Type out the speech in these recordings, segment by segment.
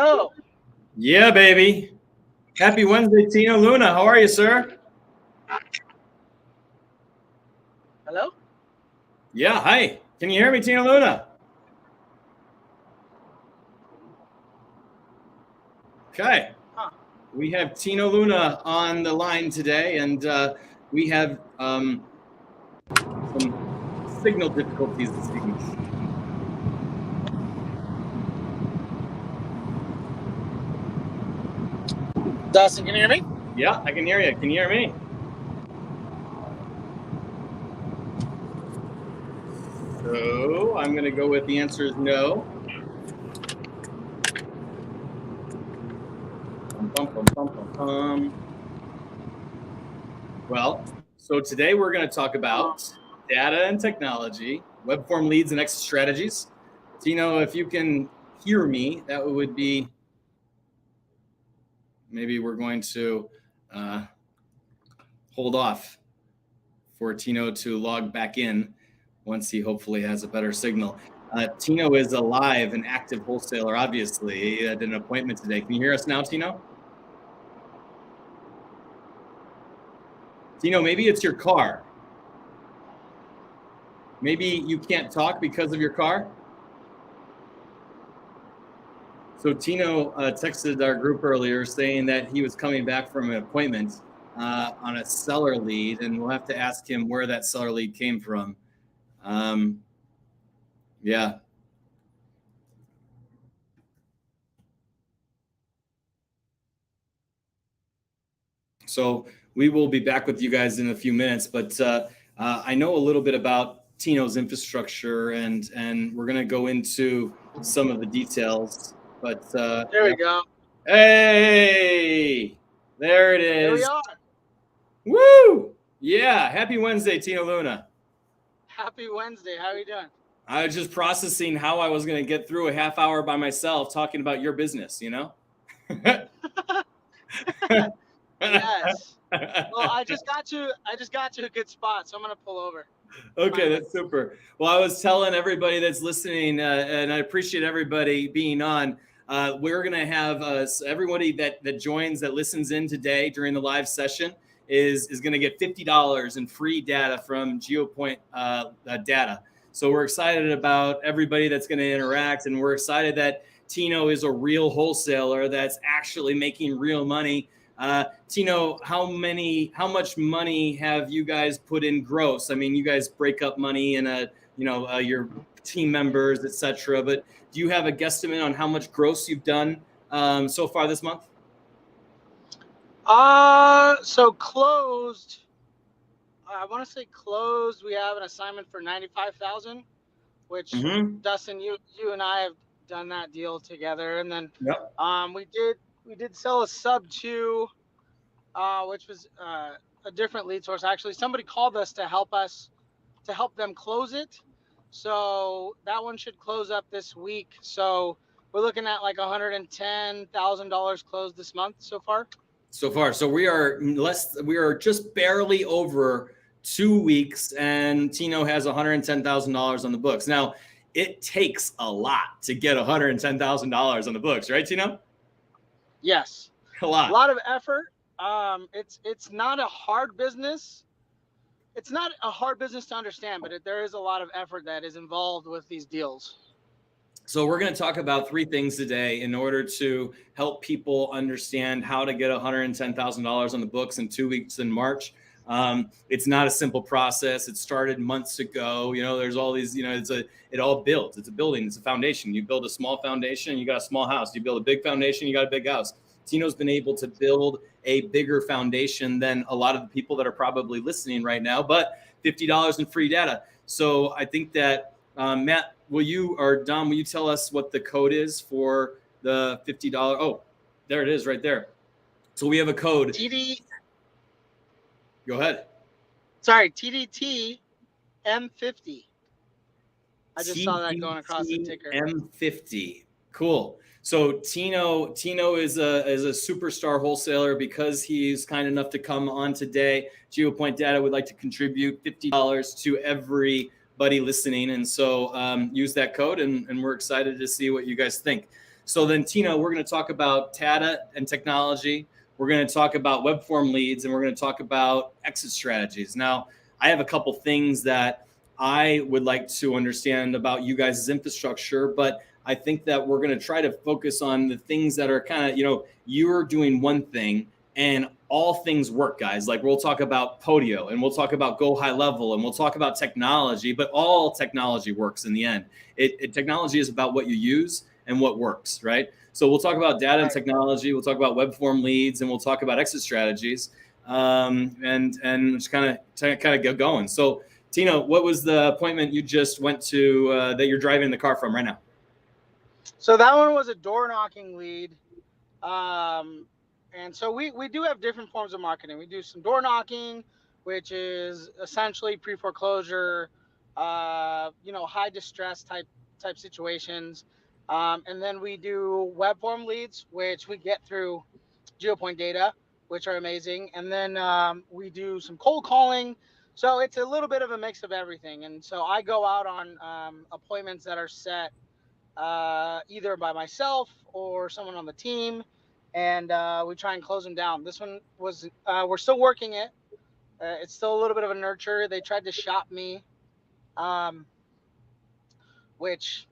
Hello. Yeah, baby. Happy Wednesday, Tino Luna. How are you, sir? Hello? Yeah, hi. Can you hear me, Tino Luna? Okay. We have Tino Luna on the line today, and we have some signal difficulties this evening. Dustin, can you hear me? Yeah, I can hear you. Can you hear me? So I'm going to go with the answer is no. Well, so today we're going to talk about data and technology, web form leads and exit strategies. Tino, if you can hear me, that would be, maybe we're going to hold off for Tino to log back in once he hopefully has a better signal. Tino is a live and active wholesaler, obviously. He had an appointment today. Can you hear us now, Tino? Tino, maybe it's your car. Maybe you can't talk because of your car. So Tino texted our group earlier saying that he was coming back from an appointment on a seller lead, and we'll have to ask him where that seller lead came from. Yeah. So we will be back with you guys in a few minutes, but I know a little bit about Tino's infrastructure, and we're going to go into some of the details. But there we go. Hey, there it is. Here we are. Woo! Yeah, happy Wednesday, Tino Luna. Happy Wednesday. How are you doing? I was just processing how I was going to get through a half hour by myself talking about your business, you know? Yes. Well, I just got to a good spot, so I'm gonna pull over. Okay, that's super. Well, I was telling everybody that's listening, and I appreciate everybody being on. We're gonna have everybody that joins, that listens in today during the live session is gonna get $50 in free data from GeoPoint data. So we're excited about everybody that's gonna interact, and we're excited that Tino is a real wholesaler that's actually making real money. Tino, how much money have you guys put in gross? I mean, you guys break up money in your team members, etc. But do you have a guesstimate on how much gross you've done so far this month? So closed. I want to say closed. We have an assignment for $95,000, which Dustin, you and I have done that deal together, and then yep. We did sell a sub 2, which was a different lead source. Actually, somebody called us to help them close it. So that one should close up this week. So we're looking at like $110,000 closed this month so far. So we are just barely over 2 weeks, and Tino has $110,000 on the books. Now, it takes a lot to get $110,000 on the books, right, Tino? Yes. A lot. A lot of effort. It's not a hard business. It's not a hard business to understand, but there is a lot of effort that is involved with these deals. So we're going to talk about 3 things today in order to help people understand how to get $110,000 on the books in 2 weeks in March. It's not a simple process. It started months ago. You know, there's all these, it all builds. It's a building. It's a foundation. You build a small foundation, you got a small house. You build a big foundation, you got a big house. Tino's been able to build a bigger foundation than a lot of the people that are probably listening right now, but $50 in free data. So I think that, Matt, Dom, will you tell us what the code is for the $50? Oh, there it is right there. So we have a code. TD. Go ahead. Sorry, TDT M50. I just saw that going across the ticker. M50. Cool. So Tino is a superstar wholesaler because he's kind enough to come on today. GeoPoint Data would like to contribute $50 to everybody listening, and so use that code, and we're excited to see what you guys think. So then, Tino, we're going to talk about data and technology. We're going to talk about WEBFORM leads, and we're going to talk about exit strategies. Now, I have a couple things that I would like to understand about you guys' infrastructure, but I think that we're going to try to focus on the things that are kind of, you're doing one thing and all things work, guys. Like we'll talk about Podio and we'll talk about Go High Level and we'll talk about technology, but all technology works in the end. Technology is about what you use and what works, right? So we'll talk about data and technology. We'll talk about WEBFORM leads and we'll talk about exit strategies and just kind of get going. So Tino, what was the appointment you just went to that you're driving the car from right now? So that one was a door knocking lead. And so we do have different forms of marketing. We do some door knocking, which is essentially pre-foreclosure, high distress type situations. And then we do WEBFORM leads, which we get through GeoPoint data, which are amazing. And then we do some cold calling. So it's a little bit of a mix of everything. And so I go out on appointments that are set either by myself or someone on the team, and we try and close them down. This one was, we're still working it. It's still a little bit of a nurture. They tried to shop me, which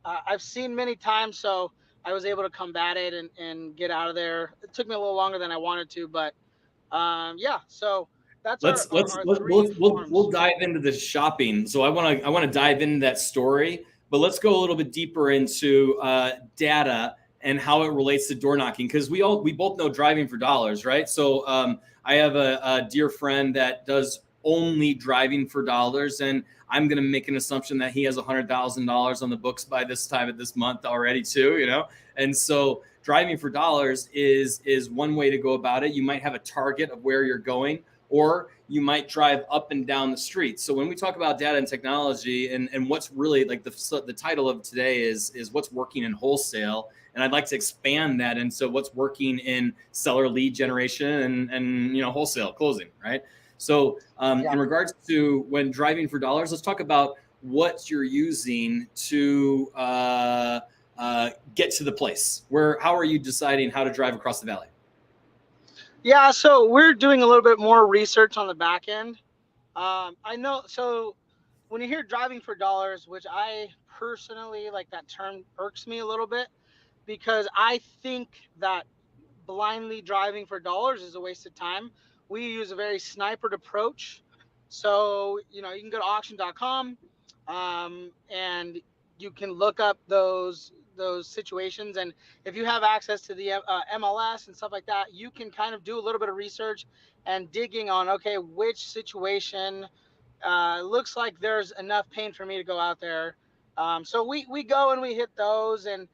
I've seen many times, so I was able to combat it and get out of there. It took me a little longer than I wanted to, but yeah, so that's we'll dive into the shopping. So I want to dive into that story, but let's go a little bit deeper into data and how it relates to door knocking, because we both know driving for dollars, right? So I have a dear friend that does only driving for dollars, and I'm going to make an assumption that he has $100,000 on the books by this time of this month already too, And so driving for dollars is one way to go about it. You might have a target of where you're going, or you might drive up and down the street. So when we talk about data and technology and what's really like the title of today is what's working in wholesale. And I'd like to expand that into what's working in seller lead generation and wholesale closing, right? So in regards to when driving for dollars, let's talk about what you're using to get to the place. How are you deciding how to drive across the valley? Yeah, so we're doing a little bit more research on the back end. I know, so when you hear driving for dollars, which I personally like, that term irks me a little bit, because I think that blindly driving for dollars is a waste of time. We use a very snipered approach. So, you can go to auction.com and you can look up those situations. And if you have access to the MLS and stuff like that, you can kind of do a little bit of research and digging on, okay, which situation looks like there's enough pain for me to go out there. So we go and we hit those. And,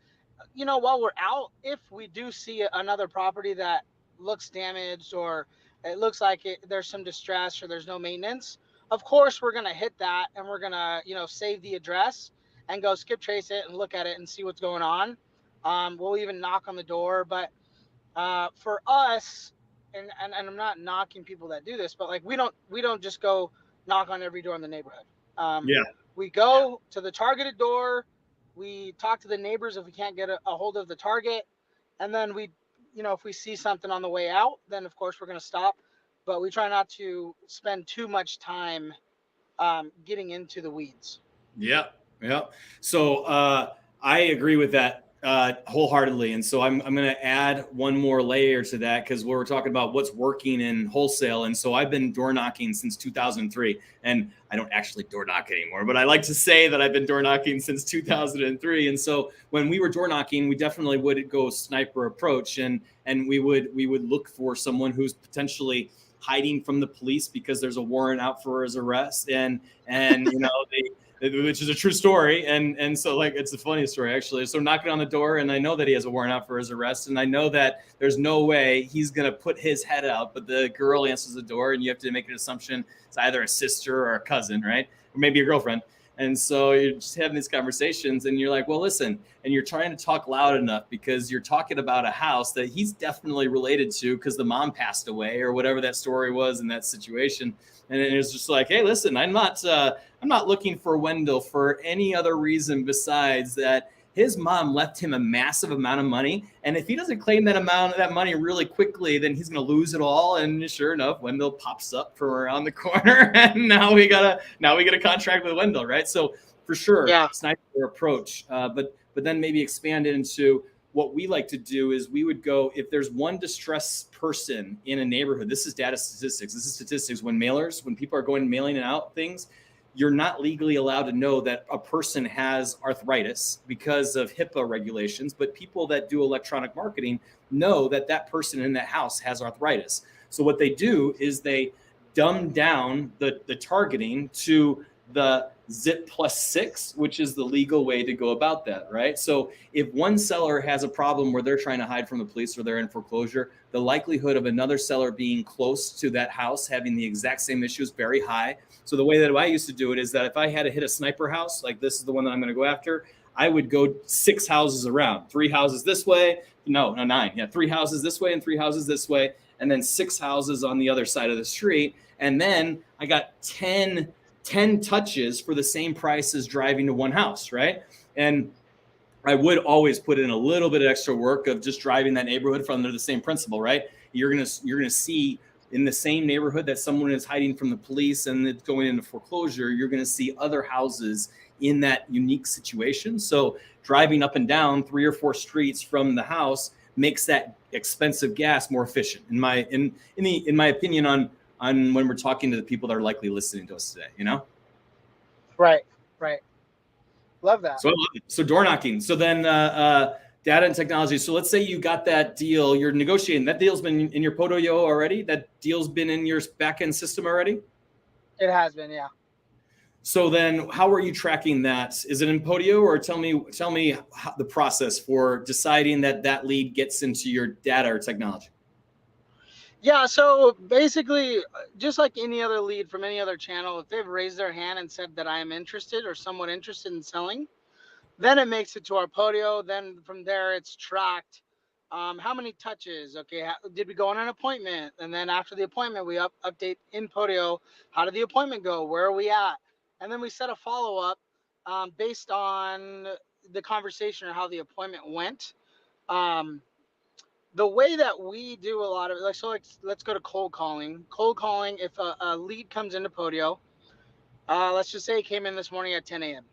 while we're out, if we do see another property that looks damaged, or it looks like there's some distress or there's no maintenance, of course we're going to hit that, and we're going to, save the address and go skip trace it and look at it and see what's going on. We'll even knock on the door. But for us, and I'm not knocking people that do this, but like we don't just go knock on every door in the neighborhood. We go to the targeted door. We talk to the neighbors if we can't get a hold of the target, and then we, if we see something on the way out, then of course we're going to stop. But we try not to spend too much time getting into the weeds. Yeah. So I agree with that wholeheartedly. And so I'm going to add one more layer to that, because we're talking about what's working in wholesale. And so I've been door knocking since 2003, and I don't actually door knock anymore, but I like to say that I've been door knocking since 2003. And so when we were door knocking, we definitely would go sniper approach, and we would look for someone who's potentially hiding from the police because there's a warrant out for his arrest, and which is a true story. And so, like, it's a funny story, actually. So knocking on the door, and I know that he has a warrant out for his arrest, and I know that there's no way he's going to put his head out, but the girl answers the door, and you have to make an assumption it's either a sister or a cousin, right? Or maybe your girlfriend. And so you're just having these conversations, and you're like, well, listen, and you're trying to talk loud enough because you're talking about a house that he's definitely related to because the mom passed away or whatever that story was in that situation. And it's just like, hey, listen, I'm not looking for Wendell for any other reason besides that his mom left him a massive amount of money. And if he doesn't claim that amount of that money really quickly, then he's going to lose it all. And sure enough, Wendell pops up from around the corner. And now we get a contract with Wendell, right? So for sure, Yeah. sniper approach. But then maybe expand it into what we like to do is we would go, if there's one distressed person in a neighborhood, this is data statistics. This is statistics when people are going mailing out things, you're not legally allowed to know that a person has arthritis because of HIPAA regulations, but people that do electronic marketing know that that person in that house has arthritis. So what they do is they dumb down the targeting to the zip +6, which is the legal way to go about that, right? So if one seller has a problem where they're trying to hide from the police or they're in foreclosure, the likelihood of another seller being close to that house having the exact same issue is very high. So the way that I used to do it is that if I had to hit a sniper house, like this is the one that I'm going to go after, I would go 6 houses around, 3 houses this way. No, 9. Yeah, 3 houses this way and 3 houses this way, and then 6 houses on the other side of the street. And then I got 10 touches for the same price as driving to one house, right? And I would always put in a little bit of extra work of just driving that neighborhood from under the same principle, right? You're gonna see in the same neighborhood that someone is hiding from the police and it's going into foreclosure, you're gonna see other houses in that unique situation. So driving up and down 3 or 4 streets from the house makes that expensive gas more efficient, in my opinion, on when we're talking to the people that are likely listening to us today, you know? Right. Love that. So door knocking. So then data and technology. So let's say you got that deal, you're negotiating. That deal's been in your Podoyo already? That deal's been in your back-end system already? It has been, yeah. So then how are you tracking that? Is it in Podio, or tell me how, the process for deciding that lead gets into your data or technology? Yeah, so basically, just like any other lead from any other channel, if they've raised their hand and said that I am interested or somewhat interested in selling, then it makes it to our Podio. Then from there, it's tracked. How many touches? Okay, did we go on an appointment? And then after the appointment, we update in Podio. How did the appointment go? Where are we at? And then we set a follow-up based on the conversation or how the appointment went. The way that we do a lot of it, let's go to cold calling. Cold calling, if a lead comes into Podio, let's just say it came in this morning at 10 a.m.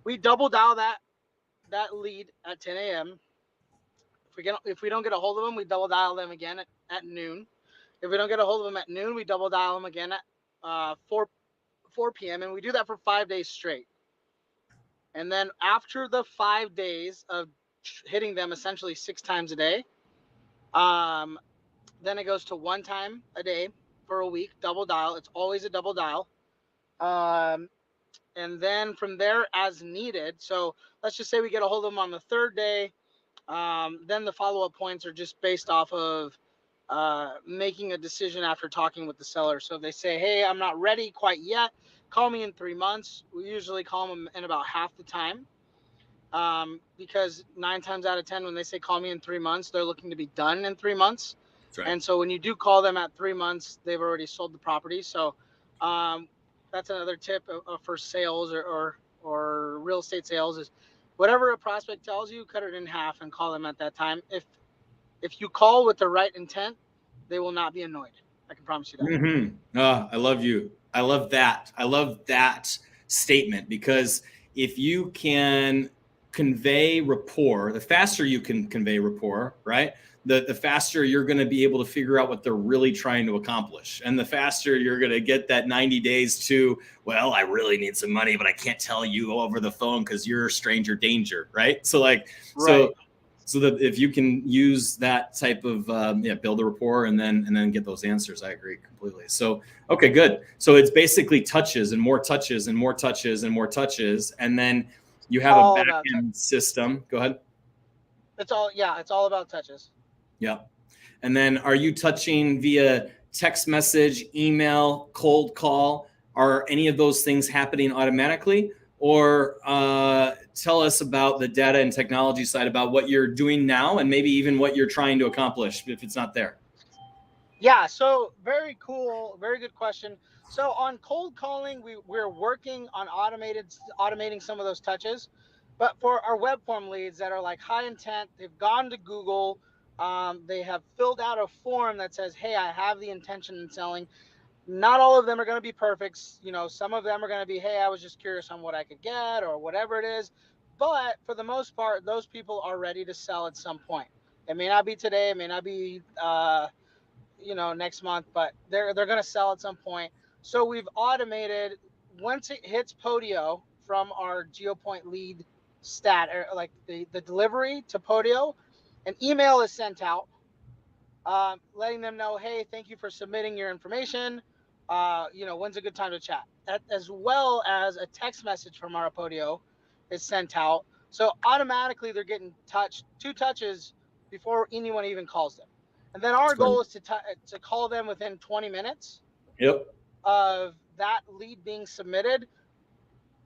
We double dial that lead at 10 a.m. If we don't get a hold of them, we double dial them again at noon. If we don't get a hold of them at noon, we double dial them again at 4 p.m. And we do that for 5 days straight. And then after the 5 days of hitting them essentially 6 times a day, then it goes to 1 time a day for a week, double dial. It's always a double dial. And then from there, as needed. So let's just say we get a hold of them on the 3rd day. Then the follow-up points are just based off of making a decision after talking with the seller. So if they say, hey, I'm not ready quite yet, call me in 3 months. We usually call them in about half the time. Because 9 times out of 10, when they say call me in 3 months, they're looking to be done in 3 months. That's right. And so when you do call them at 3 months, they've already sold the property. So that's another tip for sales or real estate sales is whatever a prospect tells you, cut it in half and call them at that time. If you call with the right intent, they will not be annoyed. I can promise you that. Mm-hmm. I love you. I love that. I love that statement, because if you can convey rapport, the faster you can convey rapport, right? The faster you're going to be able to figure out what they're really trying to accomplish. And the faster you're going to get that 90 days to, well, I really need some money, but I can't tell you over the phone because you're a stranger danger, right? So right. So that if you can use that type of, build a rapport and then get those answers, I agree completely. So, okay, good. So it's basically touches and more touches and more touches and more touches. And then you have a back-end system. Go ahead. It's all about touches. Yeah. And then are you touching via text message, email, cold call? Are any of those things happening automatically? Or tell us about the data and technology side, about what you're doing now and maybe even what you're trying to accomplish if it's not there. Yeah, so very cool. Very good question. So on cold calling, we're working on automating some of those touches. But for our web form leads that are like high intent, they've gone to Google, they have filled out a form that says, hey, I have the intention of selling. Not all of them are going to be perfect. You know, some of them are going to be, hey, I was just curious on what I could get or whatever it is. But for the most part, those people are ready to sell at some point. It may not be today, it may not be, next month, but they're going to sell at some point. So we've automated once it hits Podio from our GeoPoint lead stat, or like the delivery to Podio, an email is sent out letting them know, hey, thank you for submitting your information. When's a good time to chat? As well as a text message from our Podio is sent out. So automatically they're getting two touches before anyone even calls them. And then our goal is to call them within 20 minutes of that lead being submitted.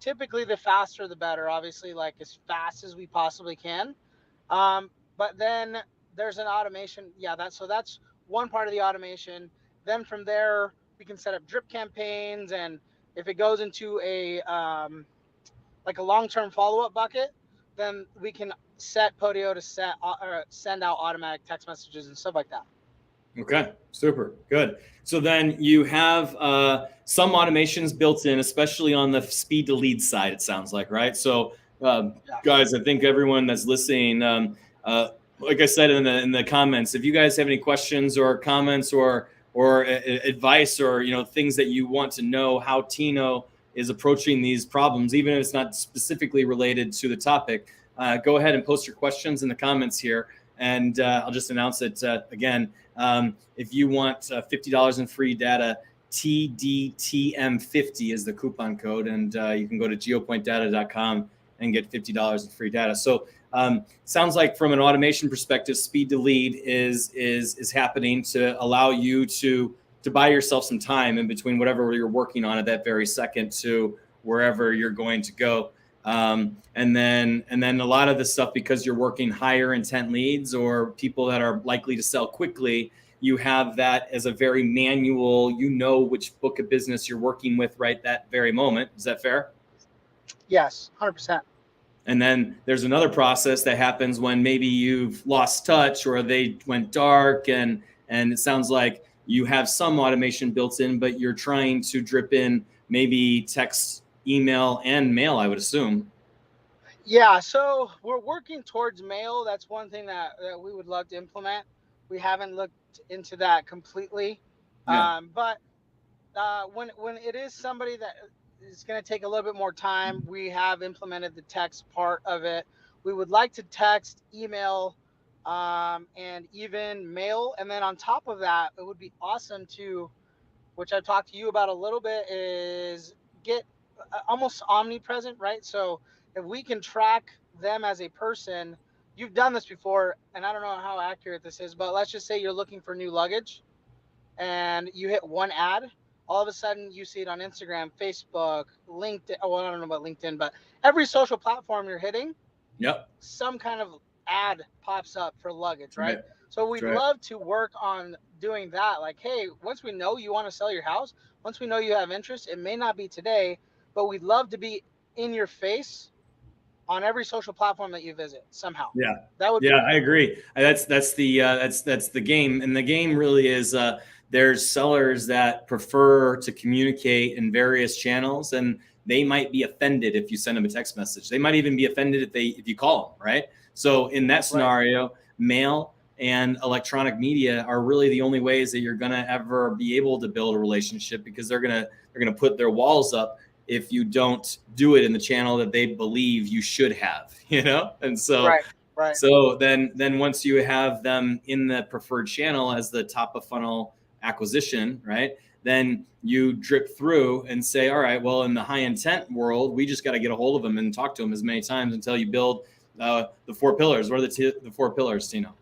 Typically, the faster the better, obviously, like as fast as we possibly can. But then there's an automation. Yeah, that's one part of the automation. Then from there, we can set up drip campaigns. And if it goes into a long-term follow-up bucket, then we can set Podio to send out automatic text messages and stuff like that. Okay, super good. So then you have some automations built in, especially on the speed to lead side, it sounds like, right? So guys, I think everyone that's listening, like I said in the comments, if you guys have any questions or comments or advice or things that you want to know how Tino is approaching these problems, even if it's not specifically related to the topic, go ahead and post your questions in the comments here, and I'll just announce it again. If you want $50 in free data, TDTM50 is the coupon code, and you can go to geopointdata.com and get $50 in free data. So sounds like from an automation perspective, speed to lead is happening to allow you to buy yourself some time in between whatever you're working on at that very second to wherever you're going to go. And then a lot of the stuff, because you're working higher intent leads or people that are likely to sell quickly, you have that as a very manual, which book of business you're working with right that very moment. Is that fair? Yes, 100%. And then there's another process that happens when maybe you've lost touch or they went dark, and it sounds like you have some automation built in, but you're trying to drip in maybe text, email, and mail, I would assume. Yeah, so we're working towards mail. That's one thing that we would love to implement. We haven't looked into that completely. Yeah. But when it is somebody that is going to take a little bit more time, we have implemented the text part of it. We would like to text, email, and even mail. And then on top of that, it would be awesome to, which I've talked to you about a little bit, is get almost omnipresent, right? So if we can track them as a person, you've done this before, and I don't know how accurate this is, but let's just say you're looking for new luggage and you hit one ad, all of a sudden you see it on Instagram, Facebook, LinkedIn. Well, I don't know about LinkedIn, but every social platform you're hitting, some kind of ad pops up for luggage, right? So we'd love to work on doing that. Like, hey, once we know you want to sell your house, once we know you have interest, it may not be today, but we'd love to be in your face on every social platform that you visit somehow. Yeah, that would be I agree. That's the game, and the game really is. There's sellers that prefer to communicate in various channels, and they might be offended if you send them a text message. They might even be offended if you call them, right? So in that scenario, mail and electronic media are really the only ways that you're gonna ever be able to build a relationship, because they're gonna put their walls up if you don't do it in the channel that they believe you should have, And so, right. So then once you have them in the preferred channel as the top of funnel acquisition, right? Then you drip through and say, all right, well, in the high intent world, we just got to get a hold of them and talk to them as many times until you build the 4 pillars. What are the 4 pillars, Tino?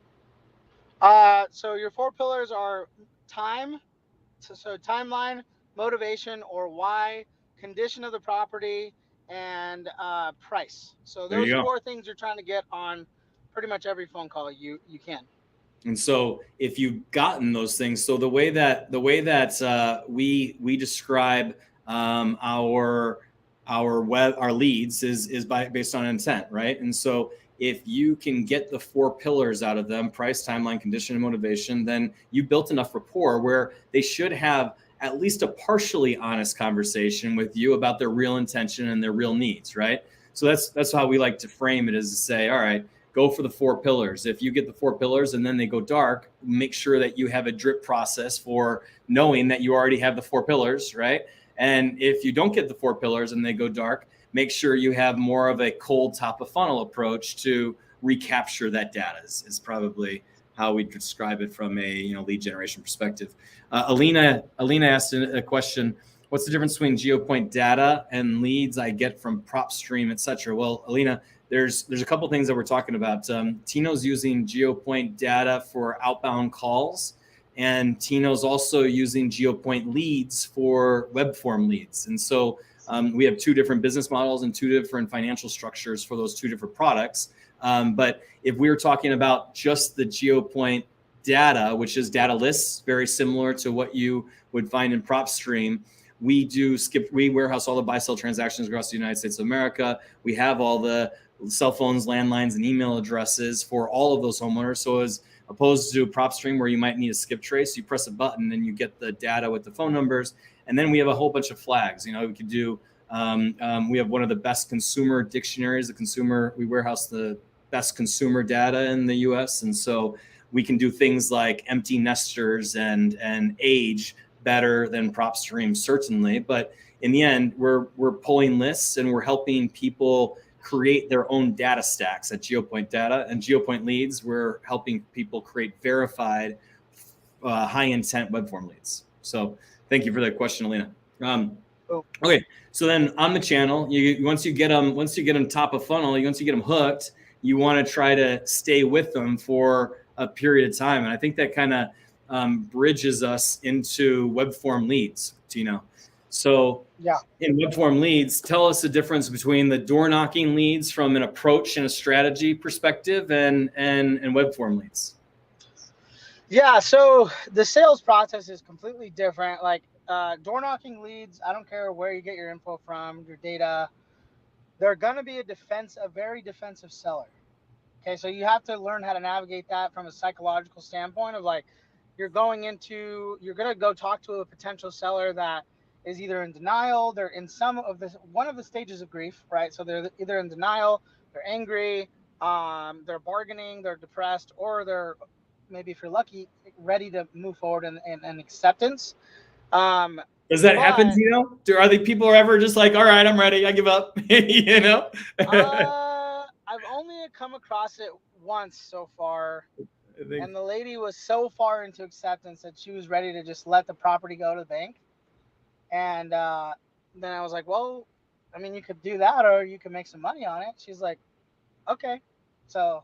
So your 4 pillars are time, so timeline, motivation or why, condition of the property, and price. So those 4 things you're trying to get on pretty much every phone call you can. And so if you've gotten those things, so the way that we describe our our leads is based on intent, right? And so if you can get the 4 pillars out of them, price, timeline, condition, and motivation, then you built enough rapport where they should have at least a partially honest conversation with you about their real intention and their real needs, right? So that's how we like to frame it, is to say, all right, go for the 4 pillars. If you get the 4 pillars and then they go dark, make sure that you have a drip process for knowing that you already have the 4 pillars, right? And if you don't get the 4 pillars and they go dark, make sure you have more of a cold top of funnel approach to recapture that data is probably how we describe it from a lead generation perspective. Alina asked a question. What's the difference between GeoPoint data and leads I get from PropStream, et cetera? Well, Alina, there's a couple things that we're talking about. Tino's using GeoPoint data for outbound calls, and Tino's also using GeoPoint leads for WEBFORM leads. And so we have 2 different business models and 2 different financial structures for those 2 different products. But if we were talking about just the GeoPoint data, which is data lists, very similar to what you would find in PropStream, we warehouse all the buy-sell transactions across the United States of America. We have all the cell phones, landlines, and email addresses for all of those homeowners. So as opposed to PropStream, where you might need a skip trace, you press a button and you get the data with the phone numbers. And then we have a whole bunch of flags. We could do, we have one of the best consumer dictionaries. We warehouse the best consumer data in the US. And so we can do things like empty nesters and age better than PropStream, certainly. But in the end, we're pulling lists and we're helping people create their own data stacks at GeoPoint Data. And GeoPoint Leads, we're helping people create verified high intent WebForm leads. So thank you for that question, Alina. Okay, so then on the channel, once you get them top of funnel, once you get them hooked, you want to try to stay with them for a period of time. And I think that kind of bridges us into WebForm leads, Tino. So Yeah. In WebForm leads, tell us the difference between the door knocking leads from an approach and a strategy perspective and WebForm leads. Yeah, so the sales process is completely different. Like door knocking leads, I don't care where you get your info from, your data, they're going to be a very defensive seller. Okay, so you have to learn how to navigate that from a psychological standpoint of like, you're going to go talk to a potential seller that is either in denial, they're in one of the stages of grief, right? So they're either in denial, they're angry, they're bargaining, they're depressed, or they're, maybe if you're lucky, ready to move forward in acceptance. Does that happen, Tino? Are the people ever just like, all right, I'm ready, I give up, I've only come across it once so far. And the lady was so far into acceptance that she was ready to just let the property go to the bank. And then I was like, well, I mean, you could do that or you could make some money on it. She's like, okay. So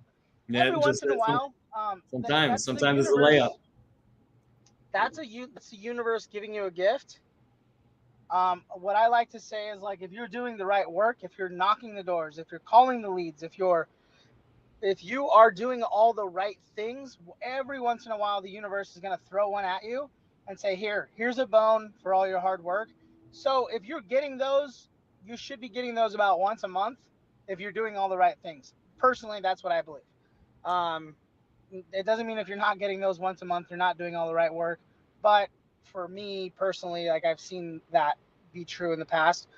every once in a while, sometimes it's a layup. That's the universe giving you a gift. What I like to say is, like, if you're doing the right work, if you're knocking the doors, if you're calling the leads, if you are doing all the right things, every once in a while, the universe is going to throw one at you and say, here's a bone for all your hard work. So if you're getting those, you should be getting those about once a month if you're doing all the right things. Personally, that's what I believe. It doesn't mean if you're not getting those once a month, you're not doing all the right work. But for me personally, like, I've seen that be true in the past.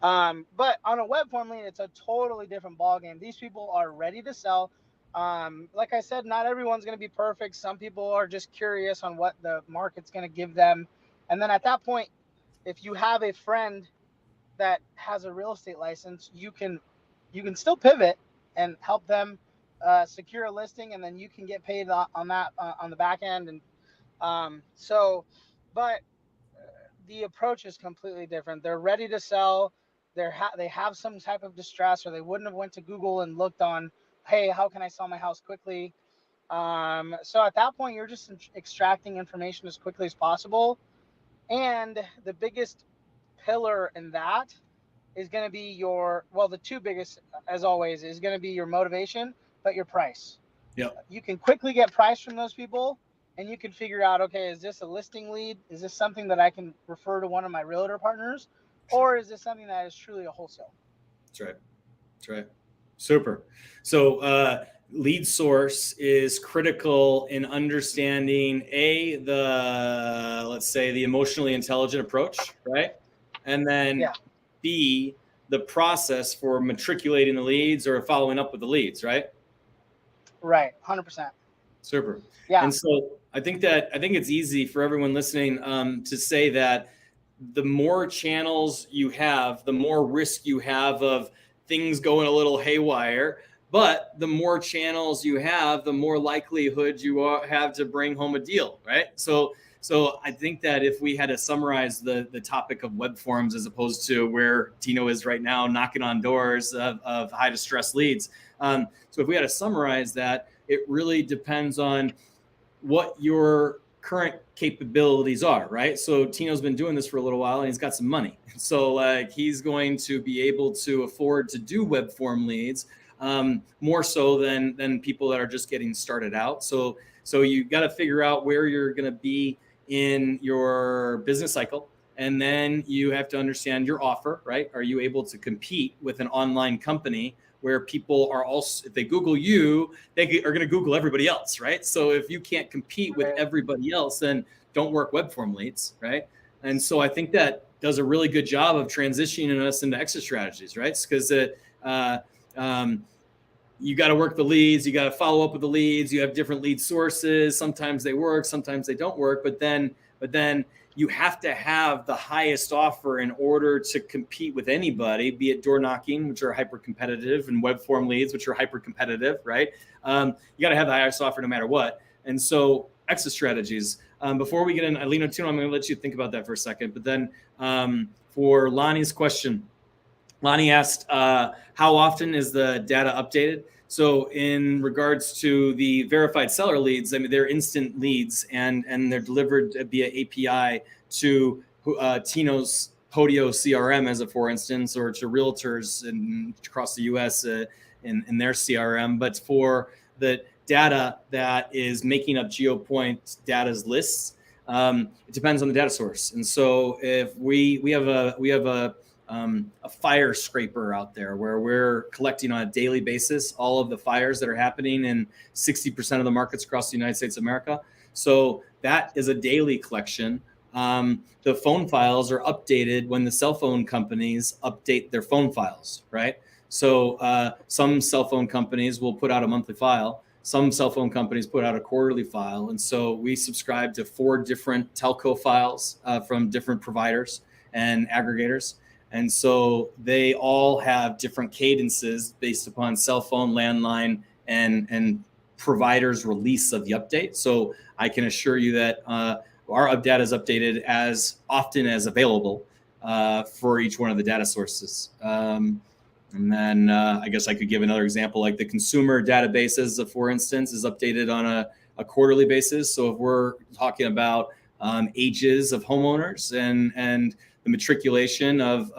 But on a WebForm lead, it's a totally different ballgame. These people are ready to sell. Like I said, not everyone's going to be perfect. Some people are just curious on what the market's going to give them. And then at that point, if you have a friend that has a real estate license, you can still pivot and help them secure a listing, and then you can get paid on that on the back end. And but the approach is completely different. They're ready to sell. They have some type of distress, or they wouldn't have went to Google and looked on, hey, how can I sell my house quickly? So at that point, you're just extracting information as quickly as possible. And the biggest pillar in that is going to be the 2 biggest, as always, is going to be your motivation, but your price. Yep. You can quickly get price from those people, and you can figure out, okay, is this a listing lead? Is this something that I can refer to one of my realtor partners? or is this something that is truly a wholesale? That's right. That's right. Super. So lead source is critical in understanding let's say the emotionally intelligent approach, right? And then B, the process for matriculating the leads or following up with the leads, right? Right. 100%. Super. Yeah. And so I think it's easy for everyone listening to say that the more channels you have, the more risk you have of things going a little haywire. But the more channels you have, the more likelihood you have to bring home a deal, right? So I think that if we had to summarize the topic of web forms as opposed to where Tino is right now, knocking on doors of high distress leads. So if we had to summarize that, it really depends on what your current capabilities are, right? So Tino's been doing this for a little while and he's got some money. So he's going to be able to afford to do web form leads more so than people that are just getting started out. So you got to figure out where you're going to be in your business cycle. And then you have to understand your offer, right? Are you able to compete with an online company where people are also, if they Google you, they are going to Google everybody else, right? So if you can't compete with everybody else, then don't work web form leads, right? And so I think that does a really good job of transitioning us into exit strategies, right? Because you got to work the leads, you got to follow up with the leads, you have different lead sources. Sometimes they work, sometimes they don't work, but then you have to have the highest offer in order to compete with anybody, be it door knocking, which are hyper competitive, and web form leads, which are hyper competitive, right? You got to have the highest offer no matter what. And so exit strategies. Before we get in, Tino, I'm going to let you think about that for a second. But then for Lonnie's question, Lonnie asked, how often is the data updated? So in regards to the verified seller leads, I mean, they're instant leads and they're delivered via API to Tino's Podio CRM, as a for instance, or to realtors across the US in their CRM. But for the data that is making up GeoPoint data's lists, it depends on the data source. And so if we have a fire scraper out there where we're collecting on a daily basis all of the fires that are happening in 60% of the markets across the United States of America. So that is a daily collection. The phone files are updated when the cell phone companies update their phone files, right? So some cell phone companies will put out a monthly file. Some cell phone companies put out a quarterly file. And so we subscribe to 4 different telco files from different providers and aggregators. And so they all have different cadences based upon cell phone, landline, and providers' release of the update. So I can assure you that our data is updated as often as available for each one of the data sources. And then I guess I could give another example, like the consumer databases, for instance, is updated on a quarterly basis. So if we're talking about ages of homeowners and the matriculation of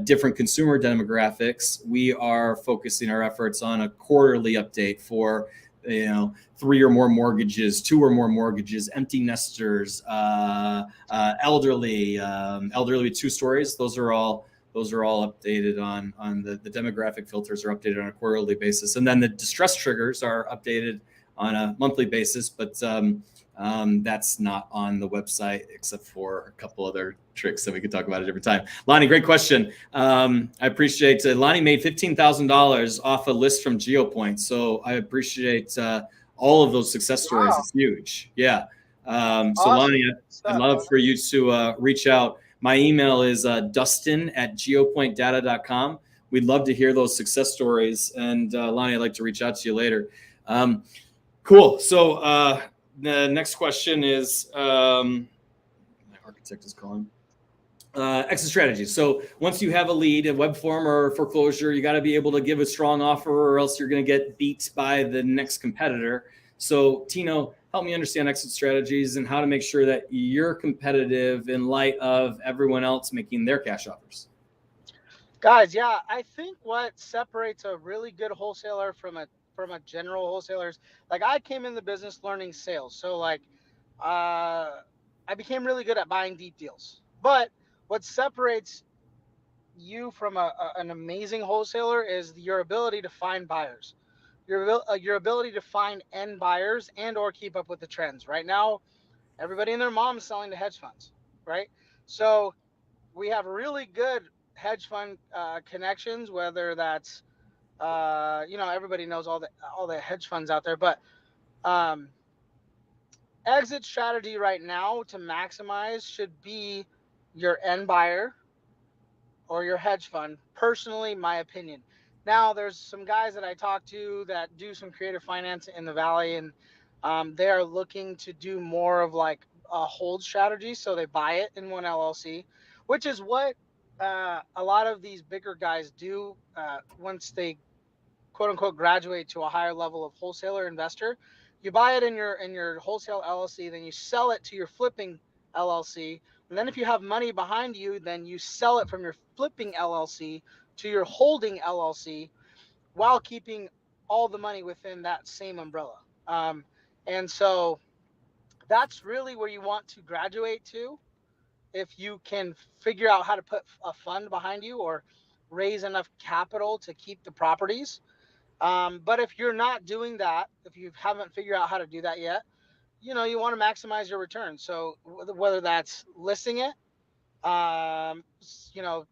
different consumer demographics, we are focusing our efforts on a quarterly update for 3 or more mortgages, 2 or more mortgages, empty nesters, elderly with 2 stories. Those are all updated on the demographic filters are updated on a quarterly basis. And then the distress triggers are updated on a monthly basis, but that's not on the website except for a couple other tricks that we could talk about at a different time. Lonnie, great question. I appreciate it. Lonnie made $15,000 off a list from GeoPoint. So I appreciate all of those success stories. Wow. It's huge. Yeah. So awesome. Lonnie, I'd love for you to reach out. My email is dustin@geopointdata.com. We'd love to hear those success stories. And Lonnie, I'd like to reach out to you later. Cool. So the next question is, my architect is calling. Exit strategies. So once you have a lead, a web form or foreclosure, you got to be able to give a strong offer or else you're going to get beat by the next competitor. So Tino, help me understand exit strategies and how to make sure that you're competitive in light of everyone else making their cash offers. Guys, yeah, I think what separates a really good wholesaler from a general wholesaler is, like, I came in the business learning sales. So like I became really good at buying deep deals. But what separates you from an amazing wholesaler is your ability to find buyers, your ability to find end buyers and or keep up with the trends. Right now, everybody and their mom is selling to hedge funds, right? So we have really good hedge fund connections, whether that's everybody knows all the hedge funds out there, but um, exit strategy right now to maximize should be your end buyer or your hedge fund. Personally, my opinion. Now, there's some guys that I talk to that do some creative finance in the Valley, and they are looking to do more of like a hold strategy. So they buy it in one LLC, which is what a lot of these bigger guys do once they quote unquote graduate to a higher level of wholesaler investor. You buy it in your wholesale LLC, then you sell it to your flipping LLC, and then if you have money behind you, then you sell it from your flipping LLC to your holding LLC while keeping all the money within that same umbrella. And so that's really where you want to graduate to if you can figure out how to put a fund behind you or raise enough capital to keep the properties. But if you're not doing that, if you haven't figured out how to do that yet, you want to maximize your return. So whether that's listing it, um, you know,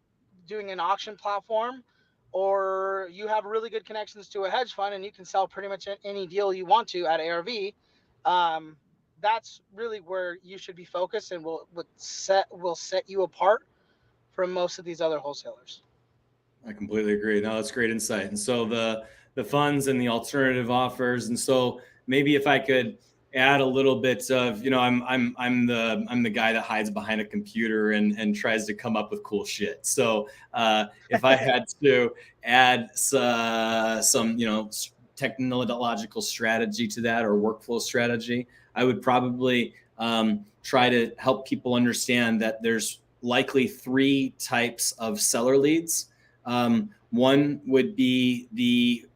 doing an auction platform, or you have really good connections to a hedge fund and you can sell pretty much any deal you want to at ARV, that's really where you should be focused and will set you apart from most of these other wholesalers. I completely agree. No, that's great insight. And so the funds and the alternative offers, and so maybe if I could add a little bit of, I'm the guy that hides behind a computer and tries to come up with cool shit. So if I had to add some technological strategy to that or workflow strategy, I would probably try to help people understand that there's likely 3 types of seller leads. One would be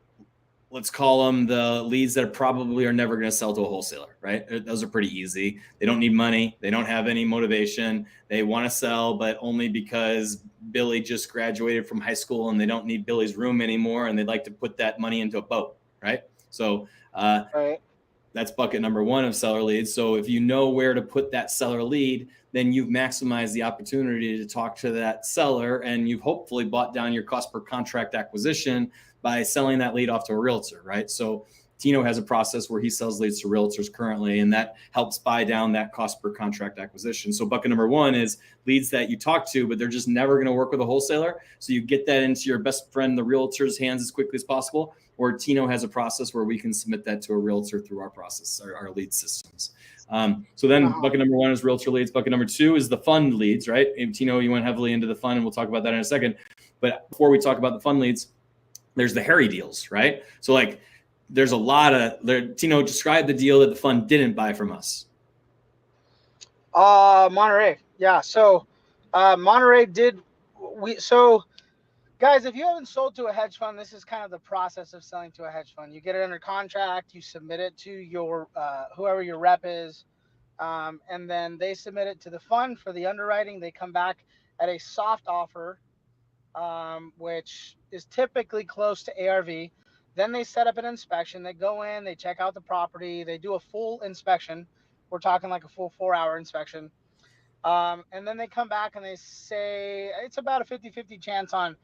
let's call them the leads that probably are never going to sell to a wholesaler, right? Those are pretty easy. They don't need money. They don't have any motivation. They want to sell, but only because Billy just graduated from high school and they don't need Billy's room anymore. And they'd like to put that money into a boat, right? So, Right. that's bucket number 1 of seller leads. So if you know where to put that seller lead, then you've maximized the opportunity to talk to that seller, and you've hopefully bought down your cost per contract acquisition by selling that lead off to a realtor, right? So Tino has a process where he sells leads to realtors currently, and that helps buy down that cost per contract acquisition. So bucket number 1 is leads that you talk to, but they're just never going to work with a wholesaler. So you get that into your best friend, the realtor's hands as quickly as possible. Or Tino has a process where we can submit that to a realtor through our process, our lead systems. So then bucket number 1 is realtor leads. Bucket number 2 is the fund leads, right? And Tino, you went heavily into the fund, and we'll talk about that in a second. But before we talk about the fund leads, there's the hairy deals, right? So like there's a lot of, Tino, describe the deal that the fund didn't buy from us. Monterey. Yeah. So Monterey so guys, if you haven't sold to a hedge fund, this is kind of the process of selling to a hedge fund. You get it under contract, you submit it to your whoever your rep is, and then they submit it to the fund for the underwriting. They come back at a soft offer, which is typically close to ARV. Then they set up an inspection. They go in, they check out the property, they do a full inspection. We're talking like a full 4-hour inspection. And then they come back and they say it's about a 50-50 chance on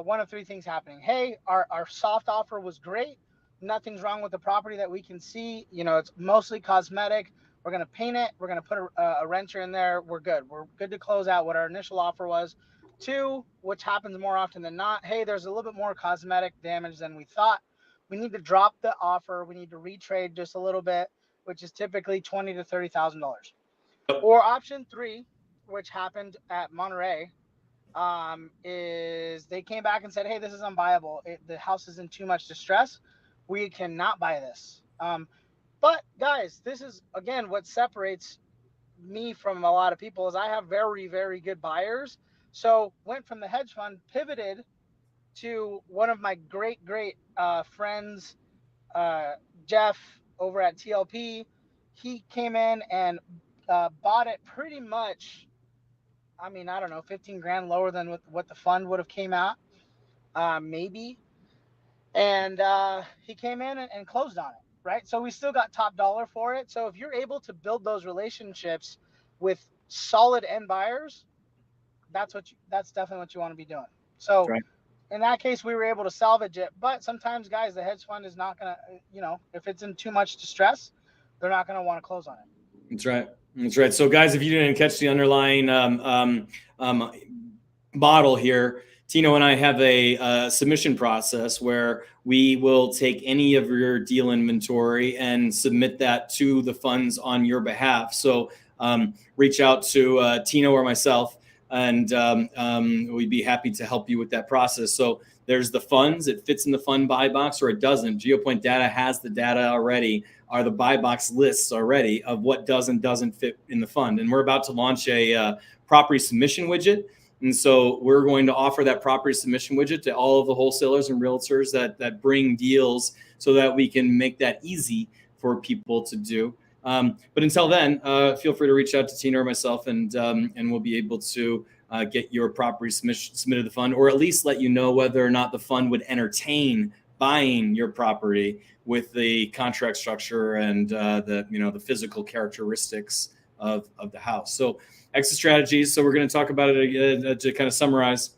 one of 3 things happening. Hey, our soft offer was great. Nothing's wrong with the property that we can see. It's mostly cosmetic. We're going to paint it. We're going to put a renter in there. We're good. We're good to close out what our initial offer was. 2, which happens more often than not. Hey, there's a little bit more cosmetic damage than we thought. We need to drop the offer. We need to retrade just a little bit, which is typically $20,000 to $30,000. Or option 3, which happened at Monterey, is they came back and said, hey, this is unbuyable. The house is in too much distress. We cannot buy this. But guys, this is, again, what separates me from a lot of people is I have very, very good buyers. So went from the hedge fund, pivoted to one of my great friends, Jeff over at TLP. He came in and bought it pretty much I mean, I don't know, 15 grand lower than what the fund would have came out, maybe. And he came in and closed on it, right? So we still got top dollar for it. So if you're able to build those relationships with solid end buyers, that's definitely what you want to be doing. So Right. in that case, we were able to salvage it. But sometimes, guys, the hedge fund is not gonna, if it's in too much distress, they're not gonna want to close on it. That's right. That's right. So, guys, if you didn't catch the underlying model here, Tino and I have a submission process where we will take any of your deal inventory and submit that to the funds on your behalf. So reach out to Tino or myself, and we'd be happy to help you with that process. So there's the funds. It fits in the fund buy box or it doesn't. GeoPoint Data has the data already, are the buy box lists already of what does and doesn't fit in the fund. And we're about to launch a property submission widget. And so we're going to offer that property submission widget to all of the wholesalers and realtors that bring deals so that we can make that easy for people to do. But until then, feel free to reach out to Tina or myself, and we'll be able to get your property submitted to the fund, or at least let you know whether or not the fund would entertain buying your property with the contract structure and the physical characteristics of the house. So exit strategies. So we're going to talk about it to kind of summarize.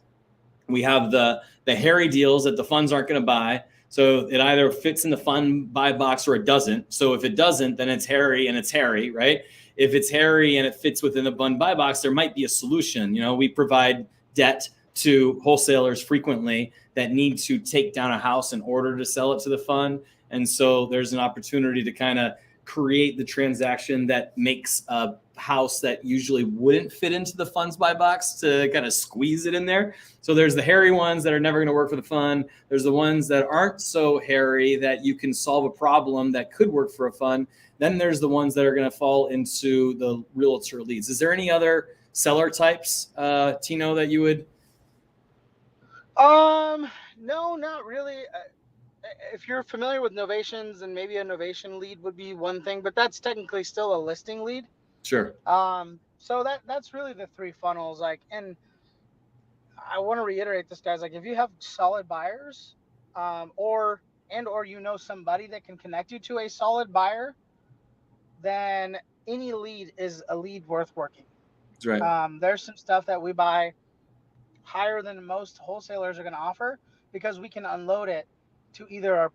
We have the hairy deals that the funds aren't going to buy. So it either fits in the fund buy box or it doesn't. So if it doesn't, then it's hairy and it's hairy, right? If it's hairy and it fits within the fund buy box, there might be a solution. We provide debt to wholesalers frequently that need to take down a house in order to sell it to the fund. And so there's an opportunity to kind of create the transaction that makes a house that usually wouldn't fit into the funds buy box to kind of squeeze it in there. So there's the hairy ones that are never going to work for the fund. There's the ones that aren't so hairy that you can solve a problem that could work for a fund. Then there's the ones that are going to fall into the realtor leads. Is there any other seller types, Tino, that you would? No, not really. If you're familiar with novations, then maybe a novation lead would be one thing, but that's technically still a listing lead. Sure. So that's really the three funnels. And I want to reiterate this, guys. If you have solid buyers, or somebody that can connect you to a solid buyer, then any lead is a lead worth working. That's right. There's some stuff that we buy higher than most wholesalers are going to offer because we can unload it to either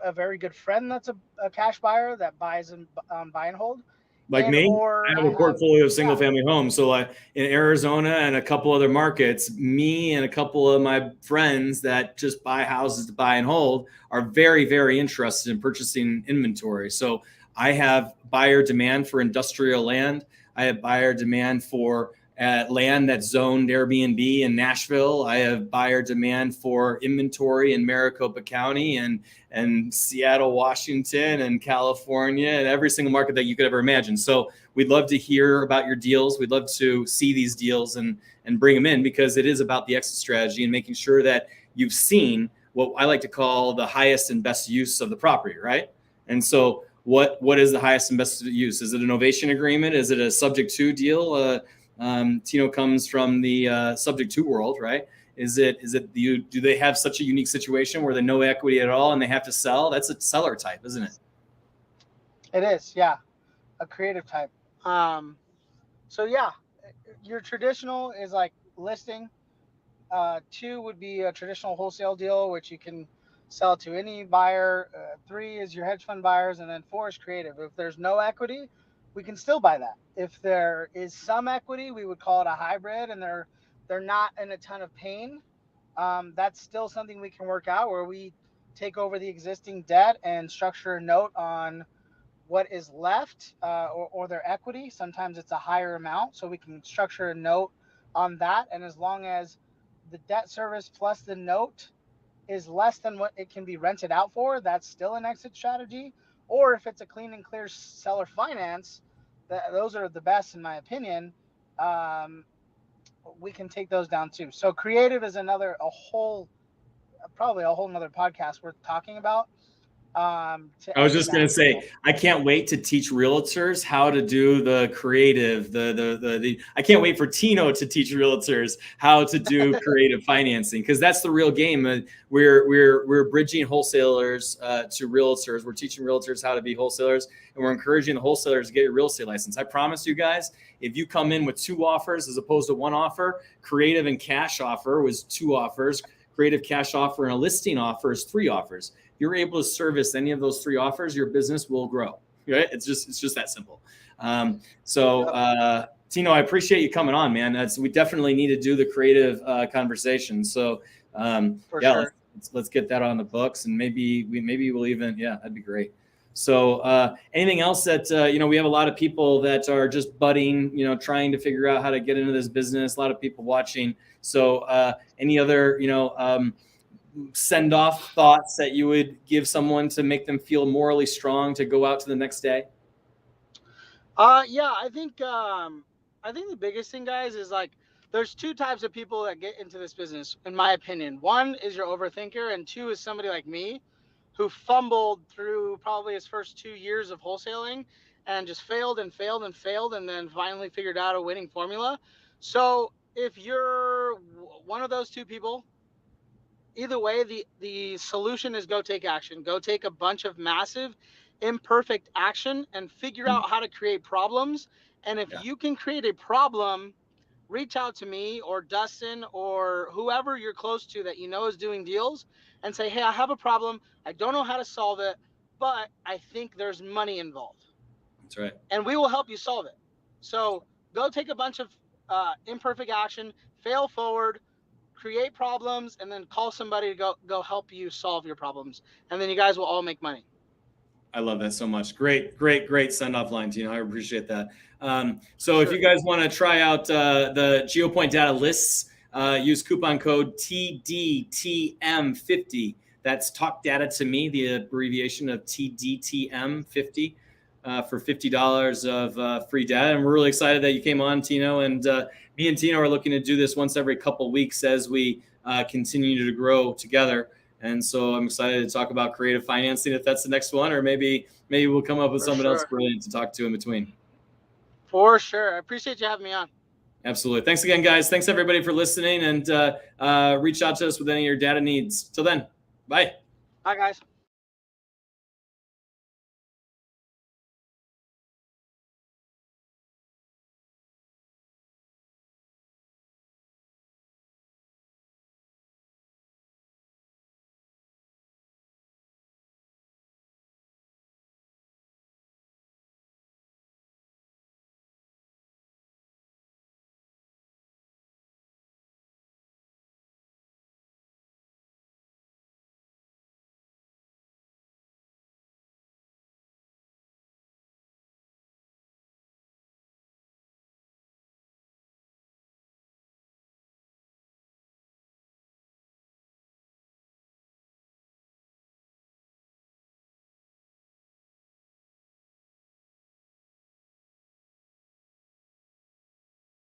a very good friend that's a cash buyer that buys and buy and hold. Like me, I have a portfolio of single family homes. So like in Arizona and a couple other markets, me and a couple of my friends that just buy houses to buy and hold are very, very interested in purchasing inventory. So I have buyer demand for industrial land. I have buyer demand for land that's zoned Airbnb in Nashville. I have buyer demand for inventory in Maricopa County and Seattle, Washington, and California, and every single market that you could ever imagine. So we'd love to hear about your deals. We'd love to see these deals and bring them in, because it is about the exit strategy and making sure that you've seen what I like to call the highest and best use of the property, right? And so what is the highest and best use? Is it an ovation agreement? Is it a subject to deal? Tino comes from the subject to world, right? Do they have such a unique situation where they no equity at all and they have to sell? That's a seller type, isn't it? It is, yeah, a creative type. So yeah, your traditional is like listing. 2 would be a traditional wholesale deal, which you can sell to any buyer. 3 is your hedge fund buyers, and then 4 is creative. If there's no equity, we can still buy that. If there is some equity, we would call it a hybrid, and they're not in a ton of pain. That's still something we can work out, where we take over the existing debt and structure a note on what is left, or their equity. Sometimes it's a higher amount, so we can structure a note on that. And as long as the debt service plus the note is less than what it can be rented out for, that's still an exit strategy. Or if it's a clean and clear seller finance, those are the best in my opinion. We can take those down too. So creative is probably a whole nother podcast worth talking about. I was just going to say, I can't wait to teach realtors how to do the creative, I can't wait for Tino to teach realtors how to do creative financing, because that's the real game. We're bridging wholesalers to realtors. We're teaching realtors how to be wholesalers, and we're encouraging the wholesalers to get your real estate license. I promise you guys, if you come in with 2 offers as opposed to 1 offer, creative and cash offer was 2 offers, creative cash offer and a listing offer is 3 offers. You're able to service any of those 3 offers, your business will grow. Right? It's just that simple. Tino, I appreciate you coming on, man. We definitely need to do the creative conversation. So Sure. let's get that on the books, and maybe we'll even, that'd be great. So anything else that, we have a lot of people that are just budding, trying to figure out how to get into this business, a lot of people watching. So any other, send off thoughts that you would give someone to make them feel morally strong to go out to the next day? I think the biggest thing, guys, is like there's 2 types of people that get into this business, in my opinion. 1 is your overthinker, and 2 is somebody like me who fumbled through probably his first 2 years of wholesaling and just failed and then finally figured out a winning formula. So if you're one of those 2 people, either way, the solution is go take action. Go take a bunch of massive, imperfect action and figure out how to create problems. And if you can create a problem, reach out to me or Dustin or whoever you're close to that is doing deals and say, hey, I have a problem. I don't know how to solve it, but I think there's money involved. That's right. And we will help you solve it. So go take a bunch of imperfect action, fail forward, create problems, and then call somebody to go help you solve your problems. And then you guys will all make money. I love that so much. Great send off line, Tino. I appreciate that. So if you guys want to try out the GeoPoint data lists, use coupon code TDTM50. That's Talk Data to Me, the abbreviation of TDTM50, for $50 of free data. And we're really excited that you came on, Tino. And me and Tino are looking to do this once every couple weeks as we continue to grow together. And so I'm excited to talk about creative financing if that's the next one, or maybe we'll come up with someone else brilliant to talk to in between. For sure. I appreciate you having me on. Absolutely. Thanks again, guys. Thanks everybody for listening, and reach out to us with any of your data needs. Till then, bye. Bye, guys.